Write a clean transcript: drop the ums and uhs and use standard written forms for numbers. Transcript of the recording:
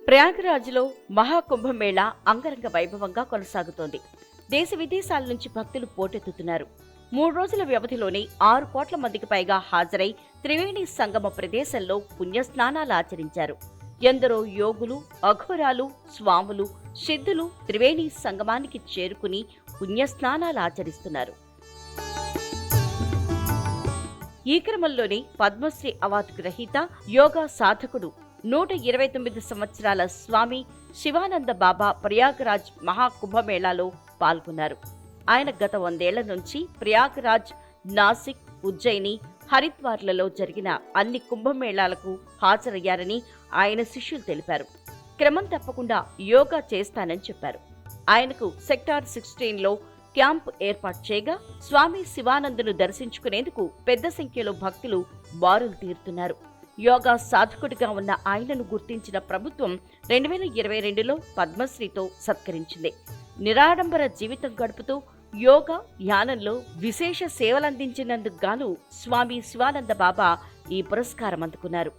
ప్రయాగరాజ్లో మహాకుంభమేళా అంగరంగ వైభవంగా కొనసాగుతోంది. దేశ విదేశాల నుంచి భక్తులు పోటెత్తుతున్నారు. 3 రోజుల వ్యవధిలోనే 6 కోట్ల మందికి పైగా హాజరై త్రివేణి సంగమ ప్రదేశంలో పుణ్యస్నానాలు ఆచరించారు. ఎందరో యోగులు, అఘోరాలు, స్వాములు, సిద్ధులు త్రివేణి సంగమానికి చేరుకుని పుణ్యస్నానాలు ఆచరిస్తున్నారు. ఈ క్రమంలోనే పద్మశ్రీ అవార్డు గ్రహీత, యోగా సాధకుడు, 129 సంవత్సరాల స్వామి శివానంద బాబా ప్రయాగరాజ్ మహాకుంభమేళాలో పాల్గొన్నారు. ఆయన గత 100 ఏళ్ల నుంచి ప్రయాగరాజ్, నాసిక్, ఉజ్జయిని, హరిద్వార్లలో జరిగిన అన్ని కుంభమేళాలకు హాజరయ్యారని ఆయన శిష్యులు తెలిపారు. క్రమం తప్పకుండా యోగా చేస్తానని చెప్పారు. ఆయనకు సెక్టార్ 16లో క్యాంప్ ఏర్పాటు చేయగా స్వామి శివానందును దర్శించుకునేందుకు పెద్ద సంఖ్యలో భక్తులు బారులు తీరుతున్నారు. యోగా సాధకుడిగా ఉన్న ఆయనను గుర్తించిన ప్రభుత్వం 2022లో పద్మశ్రీతో సత్కరించింది. నిరాడంబర జీవితం గడుపుతూ యోగా, ధ్యానంలో విశేష సేవలందించినందుకు గాను స్వామి శివానంద బాబా ఈ పురస్కారం అందుకున్నారు.